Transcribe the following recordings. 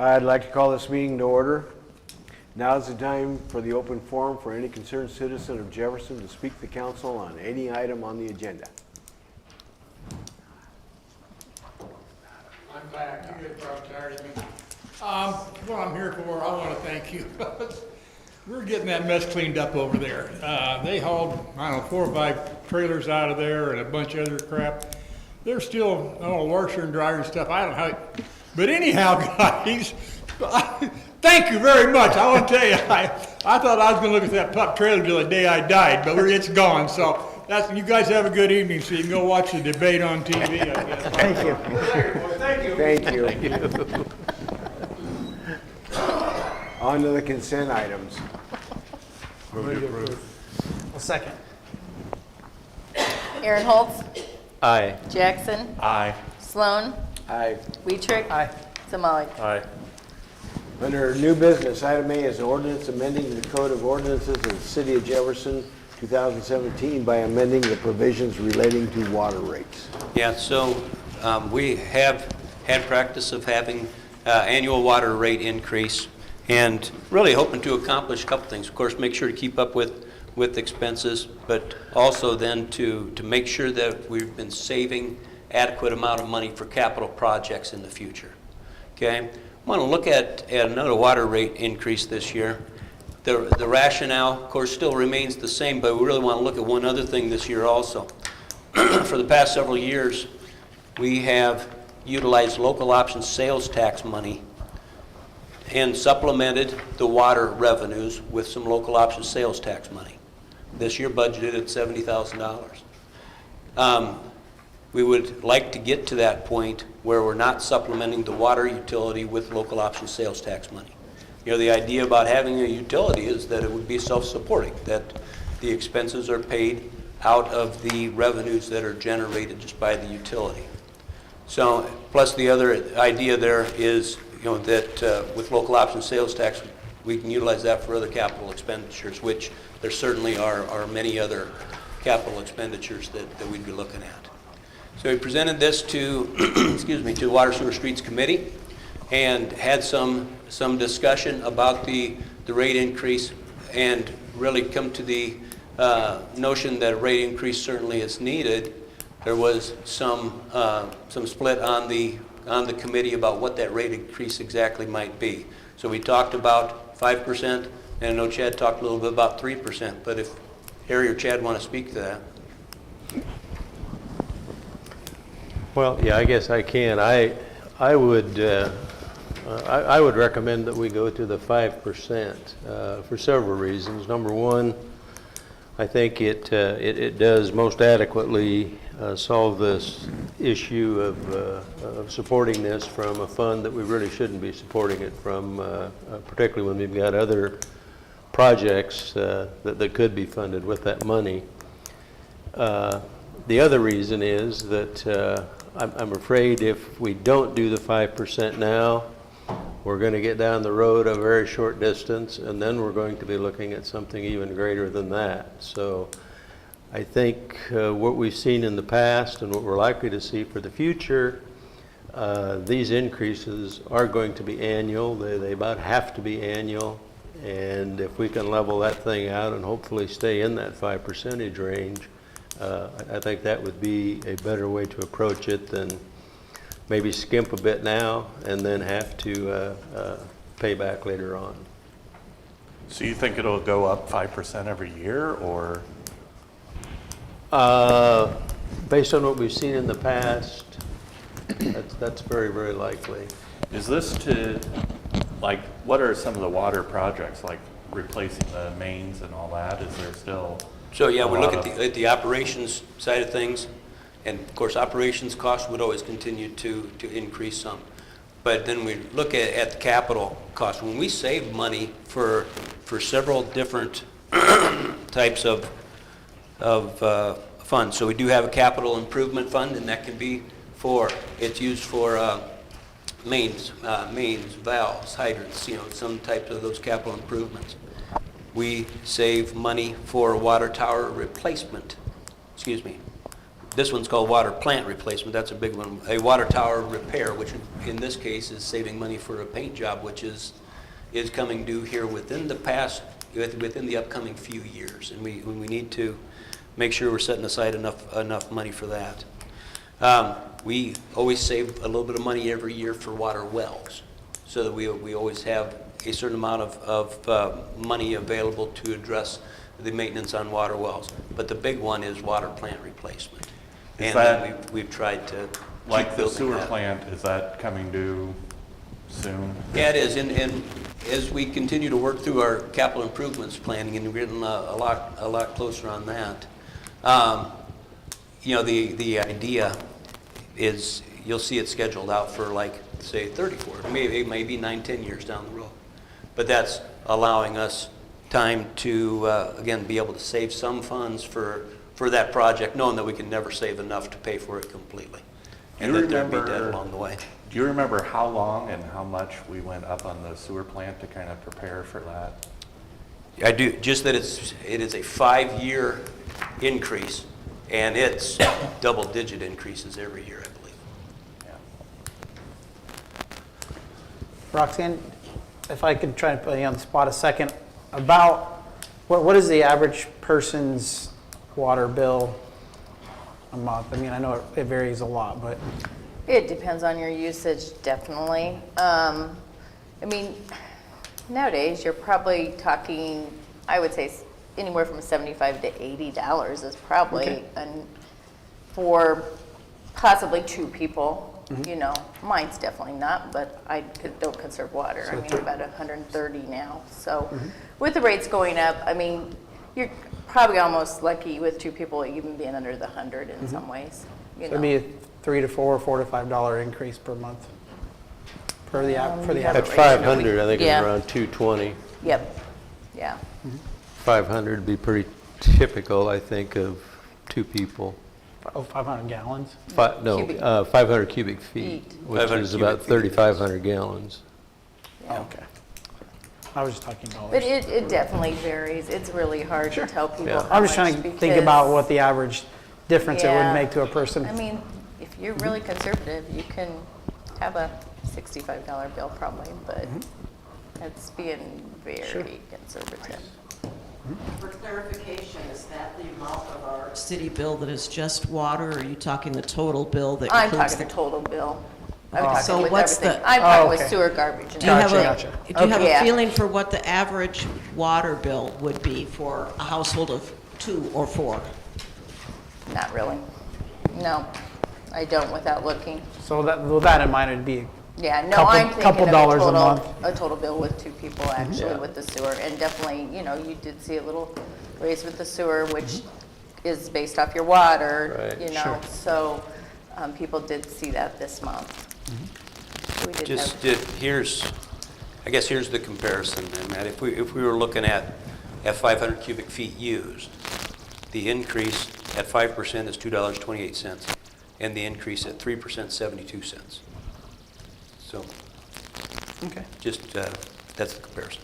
I'd like to call this meeting to order. Now is the time for the open forum for any concerned citizen of Jefferson to speak to the council on any item on the agenda. I'm back. You guys probably tired of me. What I'm here for, I want to thank you. We're getting that mess cleaned up over there. They hauled, I don't know, 4 or 5 trailers out of there and a bunch of other crap. They're still, I don't know, washer and dryer and stuff. I don't know how. But anyhow, guys, thank you very much. I want to tell you, I thought I was going to look at that pup trailer till the day I died, but it's gone. So that's, you guys have a good evening, so you can go watch the debate on TV, I guess. Thank you. Thank you. Thank you. On to the consent items. Move to approve. A second. Aaron Holtz, Aye. Jackson, Aye. Sloan, Aye. Weetrick, Aye. Somali. Aye. Under new business, item A is an ordinance amending the Code of Ordinances of the City of Jefferson 2017 by amending the provisions relating to water rates. Yeah, so we have had practice of having annual water rate increase and really hoping to accomplish a couple things. Of course, make sure to keep up with expenses, but also then to make sure that we've been saving adequate amount of money for capital projects in the future. Okay, I want to look at another water rate increase this year. The rationale, of course, still remains the same, but we really want to look at one other thing this year also. For the past several years, we have utilized local option sales tax money and supplemented the water revenues with some local option sales tax money. This year budgeted at $70,000. We would like to get to that point where we're not supplementing the water utility with local option sales tax money. You know, the idea about having a utility is that it would be self-supporting, that the expenses are paid out of the revenues that are generated just by the utility. So, plus the other idea there is, you know, that with local option sales tax, we can utilize that for other capital expenditures, which there certainly are many other capital expenditures that we'd be looking at. So we presented this to, excuse me, to the Water Sewer Streets Committee and had some discussion about the rate increase and really come to the notion that a rate increase certainly is needed. There was some split on the committee about what that rate increase exactly might be. So we talked about 5%, and I know Chad talked a little bit about 3%, but if Harry or Chad want to speak to that. Well, yeah, I guess I can. I would recommend that we go to the 5% for several reasons. Number one, I think it does most adequately solve this issue of supporting this from a fund that we really shouldn't be supporting it from, particularly when we've got other projects that could be funded with that money. The other reason is that I'm afraid if we don't do the 5% now, we're going to get down the road a very short distance, and then we're going to be looking at something even greater than that. So I think what we've seen in the past and what we're likely to see for the future, these increases are going to be annual. They about have to be annual. And if we can level that thing out and hopefully stay in that 5% range, I think that would be a better way to approach it than maybe skimp a bit now and then have to pay back later on. So you think it'll go up 5% every year, or? Based on what we've seen in the past, that's very, very likely. Is this to, like, what are some of the water projects, like replacing the mains and all that? Is there still? So yeah, we look at the operations side of things, and of course operations costs would always continue to increase some. But then we look at the capital costs. When we save money for several different types of funds. So we do have a capital improvement fund, and that can be it's used for mains, valves, hydrants, you know, some types of those capital improvements. We save money for water tower replacement, This one's called water plant replacement, that's a big one. A water tower repair, which in this case is saving money for a paint job, which is coming due here within the upcoming few years. And we need to make sure we're setting aside enough money for that. We always save a little bit of money every year for water wells, so that we always have a certain amount of money available to address the maintenance on water wells. But the big one is water plant replacement. Is And that- then we've tried to Like keep the building sewer that. plant, is that coming due soon? Yeah, it is, and as we continue to work through our capital improvements planning, and we're getting a lot closer on that, you know, the idea is you'll see it scheduled out for, like, say 34, maybe 9, 10 years down the road. But that's allowing us time to, again, be able to save some funds for that project, knowing that we can never save enough to pay for it completely. And Do you that there'd be debt remember- along the way. Do you remember how long and how much we went up on the sewer plant to kind of prepare for that? I do, just that it is a 5-year increase, and it's double-digit increases every year, I believe. Yeah. Roxanne, if I could try to put you on the spot a second, about what is the average person's water bill a month? I mean, I know it varies a lot, but It depends on your usage, definitely. I mean, nowadays, you're probably talking, I would say anywhere from $75 to $80 is probably, Okay. and for possibly 2 people. You know, mine's definitely not, but I don't conserve water. I mean, about 130 now. So with the rates going up, I mean, you're probably almost lucky with 2 people even being under the 100 in some ways. You it'd know. be a $3 to $4 to $5 increase per month for the Yeah. At average. 500, I think it's Yeah. around 220. Yep, yeah. 500 would be pretty typical, I think, of 2 people. Oh, 500 gallons. Cubic. 500 cubic feet, Feet. which 500 is cubic about feet. 3,500 gallons. Yeah. Oh, okay. I was just talking dollars. But it definitely varies. It's really hard to tell people Yeah. how I'm just much trying to think about what the average difference it would Yeah. make to a person. I mean, if you're really conservative, you can have a $65 bill probably, but it's being very conservative. For clarification, is that the amount of our city bill that is just water, or are you talking the total bill that I'm includes talking the? the total bill. I'm Oh. talking So with what's everything. the- I'm talking okay. with sewer, garbage, and Do you have everything. a, do you have Okay. a feeling for what the average water bill would be for a household of 2 or 4? Not really. No, I don't without looking. So that, with that in mind, it'd be Yeah, no, Couple- I'm thinking couple of a dollars a total, month. a total bill with 2 people actually Yeah. with the sewer. And definitely, you know, you did see a little raise with the sewer, which is based off your water, Right, you know. So people did see that this month. We did Just, have, I guess here's the comparison, then, Matt. If we were looking at 500 cubic feet used, the increase at 5% is $2.28, and the increase at 3%, 72 cents. So, okay. just, that's the comparison.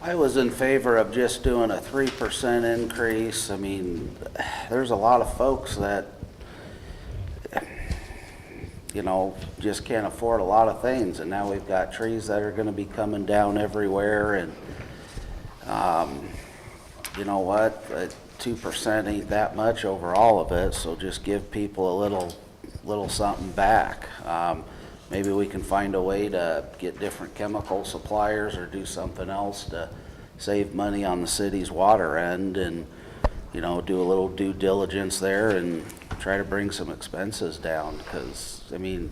I was in favor of just doing a 3% increase. I mean, there's a lot of folks that, you know, just can't afford a lot of things, and now we've got trees that are gonna be coming down everywhere, and, you know what? 2% ain't that much over all of it, so just give people a little something back. Maybe we can find a way to get different chemical suppliers or do something else to save money on the city's water end, and, you know, do a little due diligence there and try to bring some expenses down. Because, I mean,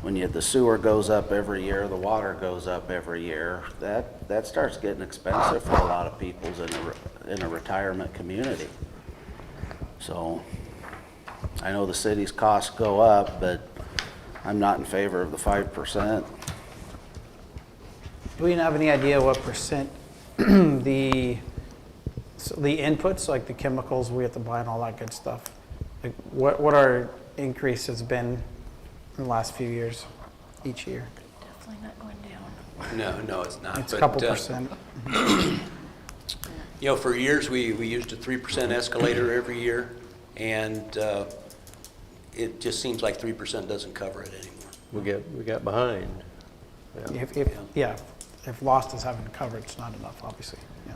when the sewer goes up every year, the water goes up every year, that starts getting expensive for a lot of people in a retirement community. So, I know the city's costs go up, but I'm not in favor of the 5%. Do we have any idea what percent the inputs, like the chemicals we have to buy and all that good stuff, like what our increase has been in the last few years, each year? definitely not going down. No, it's not. It's a but, couple percent. You know, for years, we used a 3% escalator every year, And it just seems like 3% doesn't cover it anymore. We got behind. Yeah. If lost is having to cover, it's not enough, obviously, yeah.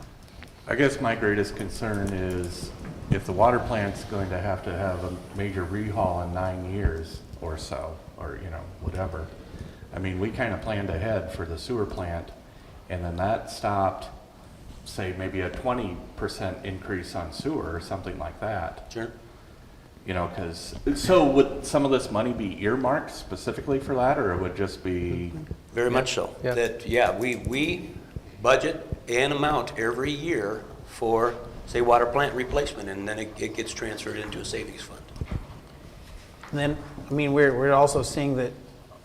I guess my greatest concern is if the water plant's going to have a major rehaul in 9 years or so, or, you know, whatever. I mean, we kind of planned ahead for the sewer plant, and then that stopped, say, maybe a 20% increase on sewer or something like that. Sure. You know, so would some of this money be earmarked specifically for that, or it would just be? Very much so. Yeah. That, yeah, we budget an amount every year for, say, water plant replacement, and then it gets transferred into a savings fund. And then, I mean, we're also seeing that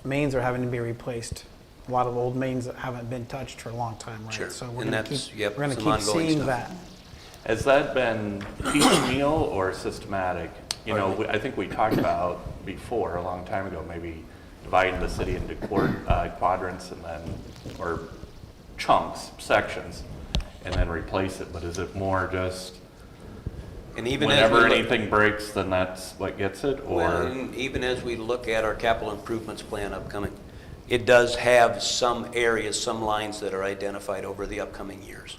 mains are having to be replaced. A lot of old mains that haven't been touched for a long time, right? Sure. So we're And gonna that's, keep, yep, we're gonna some keep ongoing seeing stuff. that. Has that been piecemeal or systematic? You know, I think we talked about before, a long time ago, maybe dividing the city into quadrants and then, or chunks, sections, and then replace it. But is it more just And even whenever as we anything breaks, then that's what gets it? Well, Or and even as we look at our capital improvements plan upcoming, it does have some areas, some lines that are identified over the upcoming years.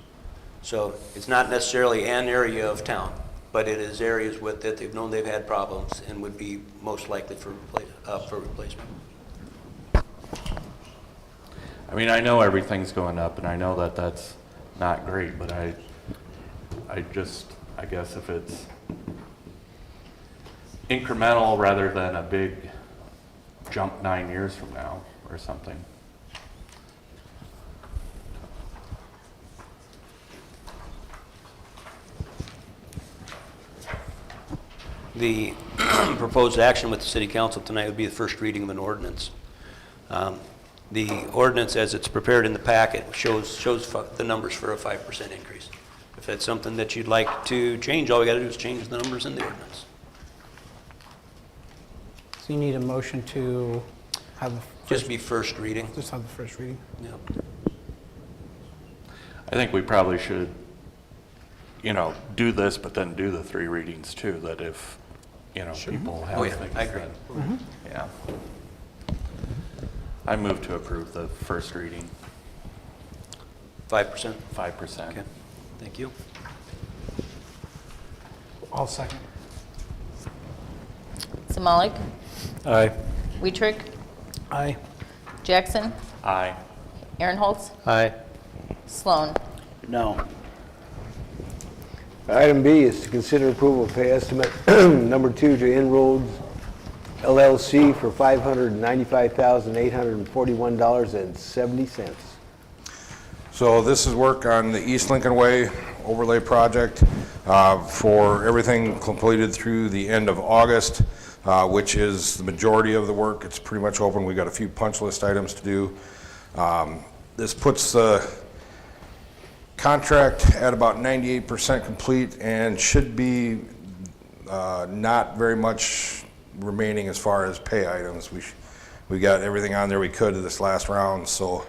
So it's not necessarily an area of town, but it is areas that they've known they've had problems and would be most likely for replacement. I mean, I know everything's going up, and I know that that's not great, but I guess if it's incremental rather than a big jump 9 years from now or something. The proposed action with the city council tonight would be the first reading of an ordinance. The ordinance, as it's prepared in the packet, shows the numbers for a 5% increase. If that's something that you'd like to change, all we got to do is change the numbers in the ordinance. So you need a motion to have the Just be first reading. just have the first reading. Yep. I think we probably should, you know, do this, but then do the 3 readings too, that if, you know, people have Oh, yeah, things I agree. that- Yeah. I move to approve the first reading, 5%? 5%. Okay, thank you. I'll second. Samalik? Aye. Weitrick? Aye. Jackson? Aye. Aaronholtz? Aye. Sloan? No. Item B is to consider approval of pay estimate number 2 to Inroads LLC for $595,841.70. So this is work on the East Lincoln Way overlay project for everything completed through the end of August, which is the majority of the work. It's pretty much open. We got a few punch list items to do. This puts the contract at about 98% complete and should be not very much remaining as far as pay items. We got everything on there we could this last round, so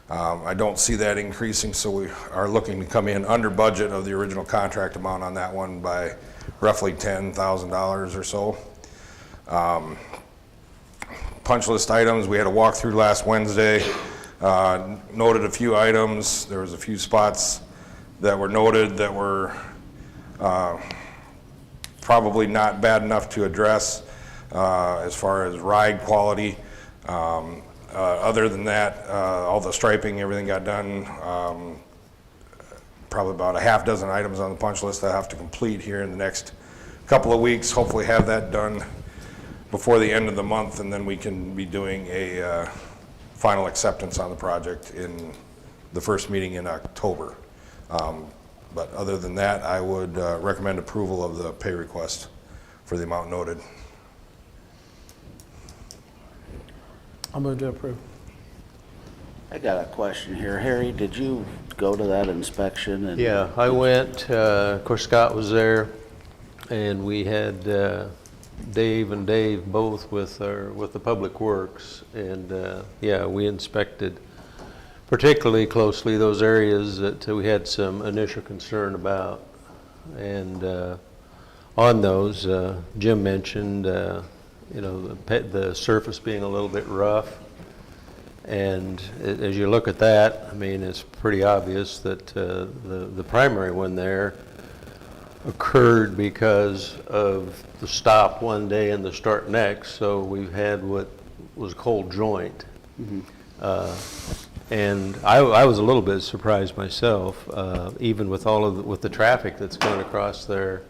I don't see that increasing, so we are looking to come in under budget of the original contract amount on that one by roughly $10,000 or so. Punch list items, we had a walkthrough last Wednesday, noted a few items. There was a few spots that were noted that were probably not bad enough to address as far as ride quality. Other than that, all the striping, everything got done. Probably about a half dozen items on the punch list I have to complete here in the next couple of weeks. Hopefully have that done before the end of the month, and then we can be doing a final acceptance on the project in the first meeting in October. But other than that, I would recommend approval of the pay request for the amount noted. I'll move to approve. I got a question here. Harry, did you go to that inspection? And Yeah, I went, of course Scott was there, and we had Dave and Dave both with the Public Works, and yeah, we inspected particularly closely those areas that we had some initial concern about. And on those. Jim mentioned, the surface being a little bit rough. And as you look at that, I mean, it's pretty obvious that the primary one there occurred because of the stop one day and the start next. So we've had what was a cold joint. And I was a little bit surprised myself, even with with the traffic that's going across there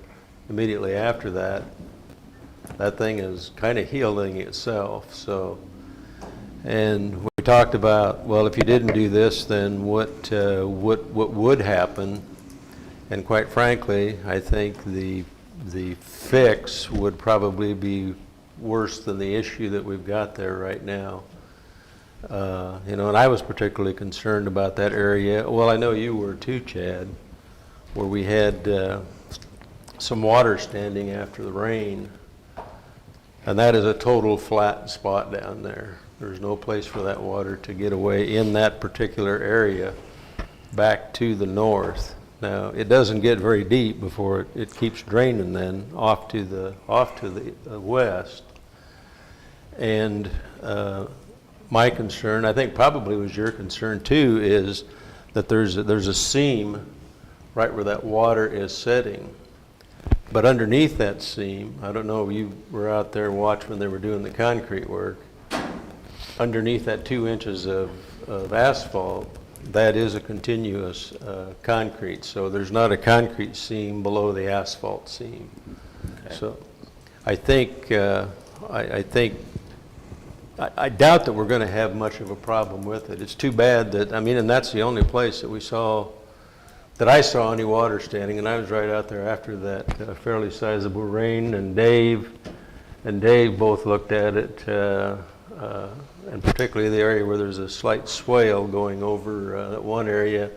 immediately after that. That thing is kind of healing itself. So. And we talked about, well, if you didn't do this, then what would happen? And quite frankly, I think the fix would probably be worse than the issue that we've got there right now. And I was particularly concerned about that area. Well, I know you were too, Chad, where we had some water standing after the rain. And that is a total flat spot down there. There's no place for that water to get away in that particular area back to the north. Now, it doesn't get very deep before it keeps draining then off to the west. And my concern, I think probably was your concern too, is that there's a seam right where that water is setting. But underneath that seam, I don't know if you were out there and watched when they were doing the concrete work, underneath that 2 inches of asphalt, that is a continuous concrete. So there's not a concrete seam below the asphalt seam. Okay. So I think, I doubt that we're going to have much of a problem with it. It's too bad that, and that's the only place that I saw any water standing, and I was right out there after that fairly sizable rain, and Dave both looked at it, and particularly the area where there's a slight swale going over that one area.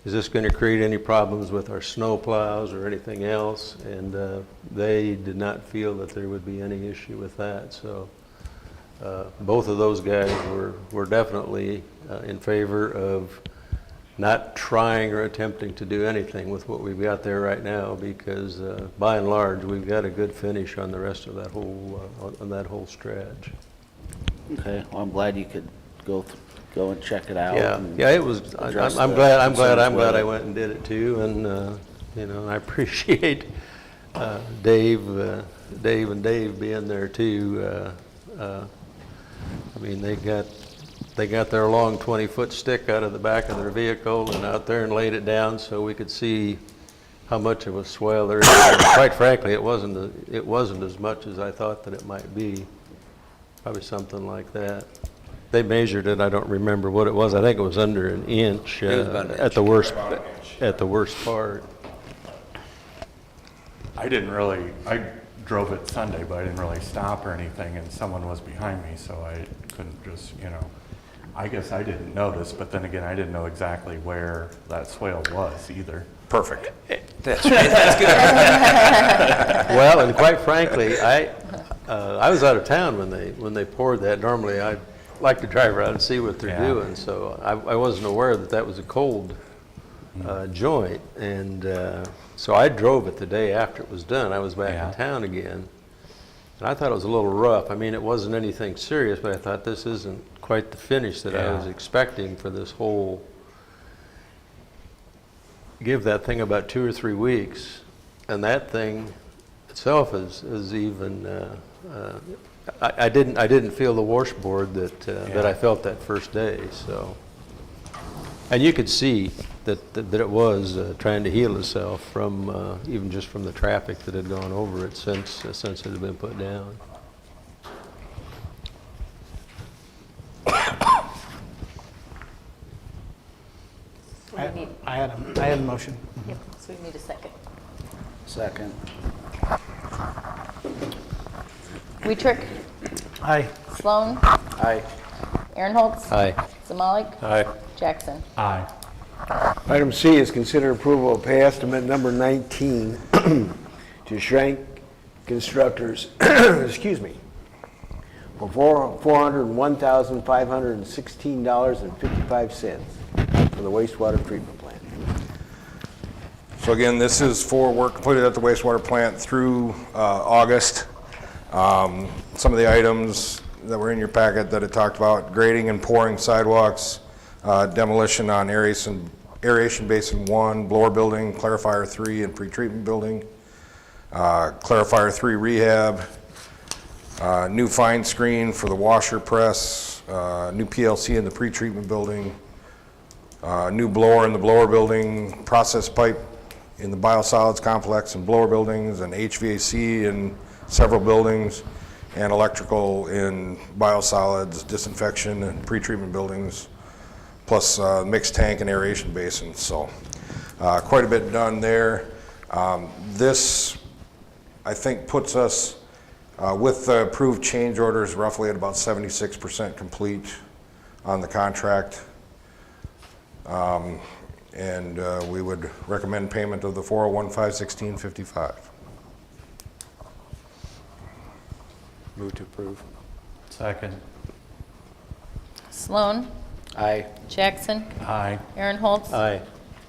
Is this going to create any problems with our snow plows or anything else? And they did not feel that there would be any issue with that. So both of those guys were definitely in favor of not trying or attempting to do anything with what we've got there right now, because by and large we've got a good finish on the rest of that whole stretch. Okay, well, I'm glad you could go and check it out. Yeah, it was. I'm glad I went and did it too, and I appreciate Dave and Dave being there too. They got their long 20-foot stick out of the back of their vehicle and out there and laid it down so we could see how much of a swale there is. And quite frankly, it wasn't as much as I thought that it might be. Probably something like that. They measured it. I don't remember what it was. I think it was under an inch at the worst part. I drove it Sunday, but I didn't really stop or anything, and someone was behind me, so I couldn't just, I guess I didn't notice, but then again, I didn't know exactly where that swale was either. Perfect. That's right, that's good. Well, and quite frankly, I was out of town when they poured that. Normally, I like to drive around and see what they're doing, so I wasn't aware that was a cold joint, and so I drove it the day after it was done. I was back in town again, and I thought it was a little rough. It wasn't anything serious, but I thought this isn't quite the finish that I was expecting for this whole. Give that thing about 2 or 3 weeks, and that thing itself is even. I didn't feel the washboard that I felt that first day. So, and you could see that it was trying to heal itself from even just from the traffic that had gone over it since it had been put down. I had a motion. Yep, so we need a second. Second. Weitrick, Aye. Sloan, Aye. Aaronholtz, Aye. Zamalik, Aye. Jackson. Aye. Item C is consider approval of pay estimate number 19 to Schrank Constructors, excuse me, for $401,516.55 for the wastewater treatment plant. So again, this is for work completed at the wastewater plant through August. Some of the items that were in your packet that it talked about, grading and pouring sidewalks, demolition on aeration basin 1, blower building, clarifier 3, and pretreatment building, clarifier 3 rehab, new fine screen for the washer press, new PLC in the pretreatment building, new blower in the blower building, process pipe in the biosolids complex and blower buildings, and HVAC in several buildings, and electrical in biosolids, disinfection, and pretreatment buildings, plus mixed tank and aeration basins. So quite a bit done there. This, I think, puts us, with the approved change orders, roughly at about 76% complete on the contract. And we would recommend payment of the 401-516-55. Move to approve. Second. Sloan, Aye. Jackson, Aye. Aaron Holtz, Aye.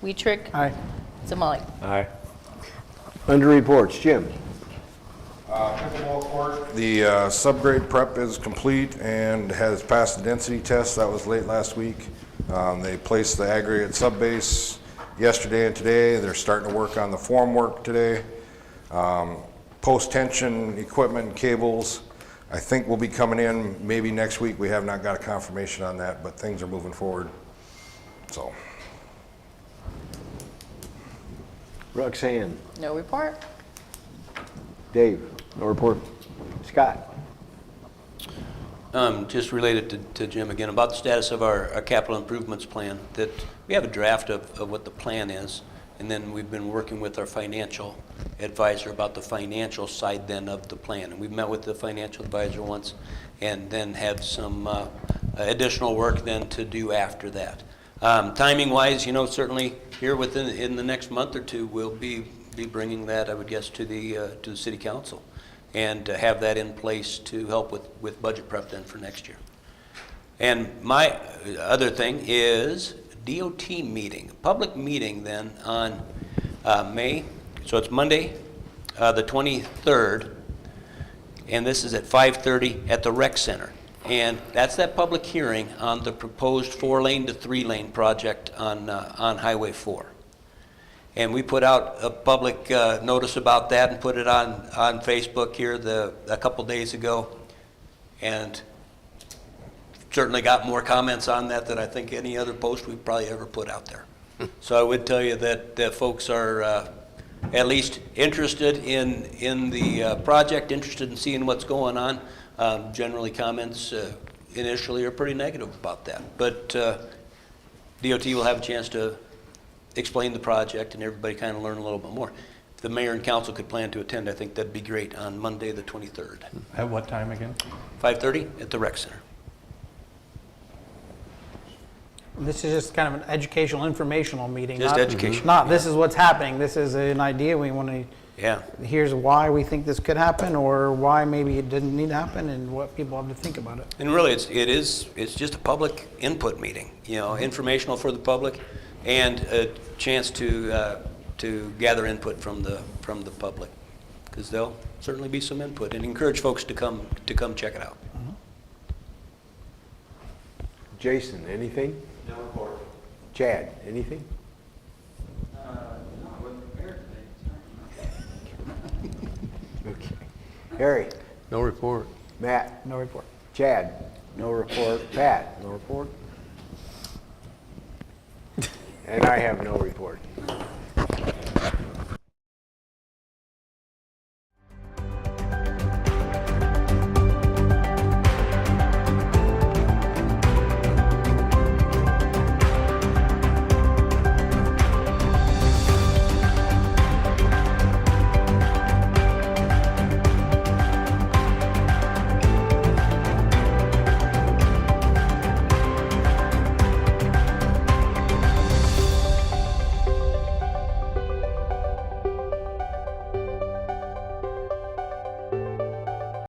Weetrick, Aye. Zamali. Aye. Under reports, Jim. Pickleball court. The subgrade prep is complete and has passed the density test. That was late last week. They placed the aggregate subbase yesterday and today. They're starting to work on the form work today. Post-tension equipment and cables, I think will be coming in maybe next week. We have not got a confirmation on that, but things are moving forward. So. Roxanne. No report. Dave. No report. Scott. Just related to Jim again, about the status of our capital improvements plan, that we have a draft of what the plan is, and then we've been working with our financial advisor about the financial side then of the plan. And we've met with the financial advisor once, and then have some additional work then to do after that. Timing-wise, you know, certainly here in the next month or two, we'll be bringing that, I would guess, to the city council, and have that in place to help with budget prep then for next year. And my other thing is DOT meeting, public meeting then on May, so it's Monday, the 23rd, and this is at 5:30 at the rec center. And that's that public hearing on the proposed 4-lane to 3-lane project on Highway 4. And we put out a public notice about that and put it on Facebook here a couple days ago, and certainly got more comments on that than I think any other post we've probably ever put out there. So I would tell you that folks are at least interested in the project, interested in seeing what's going on. Generally comments initially are pretty negative about that, but DOT will have a chance to explain the project and everybody kind of learn a little bit more. If the mayor and council could plan to attend, I think that'd be great on Monday the 23rd. At what time again? 5:30 at the rec center. This is just kind of an educational, informational meeting. Just not- education. Not, this is what's happening, this is an idea, we want to, Yeah. here's why we think this could happen, or why maybe it didn't need to happen, and what people have to think about it. And really, it's just a public input meeting, you know, informational for the public, and a chance to gather input from the public, because there'll certainly be some input, and encourage folks to come check it out. Jason, anything? No report. Chad, anything? No, I wasn't prepared today. Okay. Harry, No report. Matt, No report. Chad, No report. Pat, no report? And I have no report.